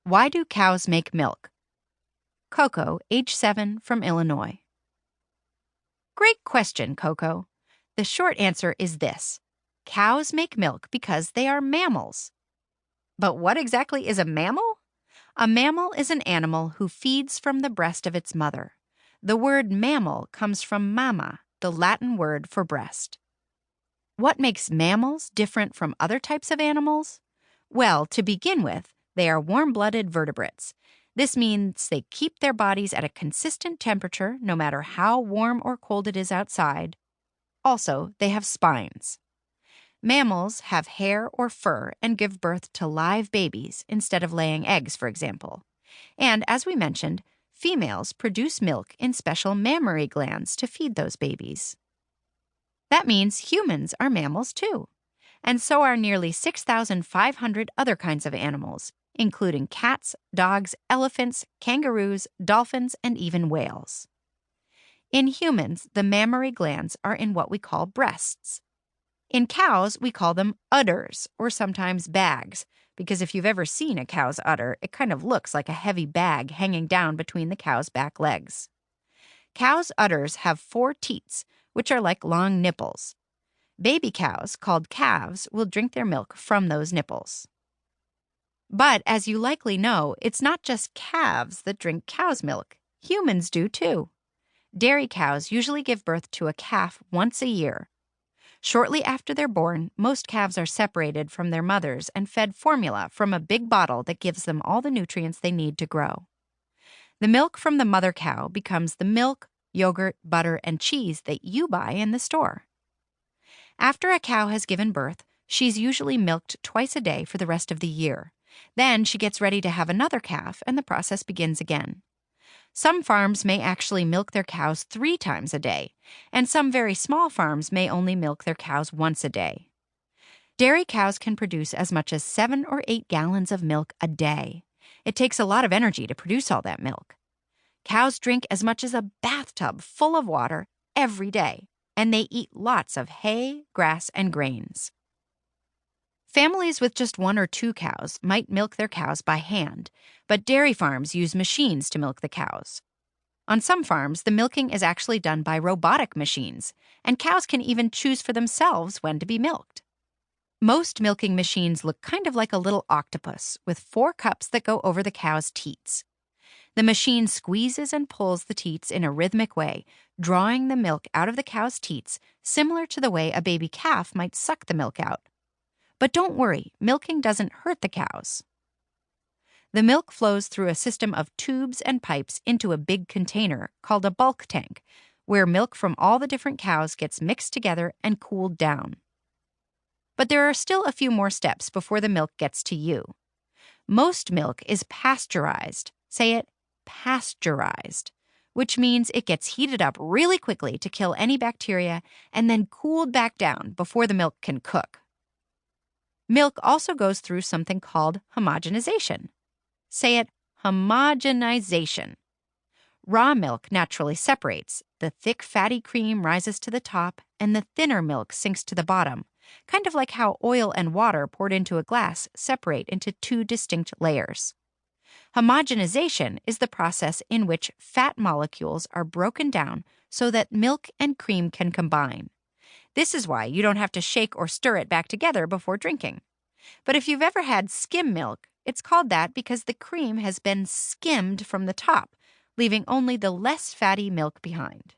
Why do cows make milk? Coco, age 7, from Illinois. Great question, Coco. The short answer is this. Cows make milk because they are mammals. But what exactly is a mammal? A mammal is an animal who feeds from the breast of its mother. The word mammal comes from mama, the Latin word for breast. What makes mammals different from other types of animals? Well, to begin with, they are warm-blooded vertebrates. This means they keep their bodies at a consistent temperature no matter how warm or cold it is outside. Also, they have spines. Mammals have hair or fur and give birth to live babies instead of laying eggs, for example. And as we mentioned, females produce milk in special mammary glands to feed those babies. That means humans are mammals too. And so are nearly 6,500 other kinds of animals, including cats, dogs, elephants, kangaroos, dolphins, and even whales. In humans, the mammary glands are in what we call breasts. In cows, we call them udders, or sometimes bags, because if you've ever seen a cow's udder, it kind of looks like a heavy bag hanging down between the cow's back legs. Cows' udders have 4 teats, which are like long nipples. Baby cows, called calves, will drink their milk from those nipples. But as you likely know, it's not just calves that drink cow's milk. Humans do too. Dairy cows usually give birth to a calf once a year. Shortly after they're born, most calves are separated from their mothers and fed formula from a big bottle that gives them all the nutrients they need to grow. The milk from the mother cow becomes the milk, yogurt, butter, and cheese that you buy in the store. After a cow has given birth, she's usually milked twice a day for the rest of the year. Then she gets ready to have another calf, and the process begins again. Some farms may actually milk their cows 3 times a day, and some very small farms may only milk their cows once a day. Dairy cows can produce as much as 7 or 8 gallons of milk a day. It takes a lot of energy to produce all that milk. Cows drink as much as a bathtub full of water every day, and they eat lots of hay, grass, and grains. Families with just 1 or 2 cows might milk their cows by hand, but dairy farms use machines to milk the cows. On some farms, the milking is actually done by robotic machines, and cows can even choose for themselves when to be milked. Most milking machines look kind of like a little octopus with 4 cups that go over the cow's teats. The machine squeezes and pulls the teats in a rhythmic way, drawing the milk out of the cow's teats, similar to the way a baby calf might suck the milk out. But don't worry, milking doesn't hurt the cows. The milk flows through a system of tubes and pipes into a big container called a bulk tank, where milk from all the different cows gets mixed together and cooled down. But there are still a few more steps before the milk gets to you. Most milk is pasteurized. Say it, pasteurized, which means it gets heated up really quickly to kill any bacteria and then cooled back down before the milk can cook. Milk also goes through something called homogenization. Say it, homogenization. Raw milk naturally separates. The thick, fatty cream rises to the top, and the thinner milk sinks to the bottom, kind of like how oil and water poured into a glass separate into 2 distinct layers. Homogenization is the process in which fat molecules are broken down so that milk and cream can combine. This is why you don't have to shake or stir it back together before drinking. But if you've ever had skim milk, it's called that because the cream has been skimmed from the top, leaving only the less fatty milk behind.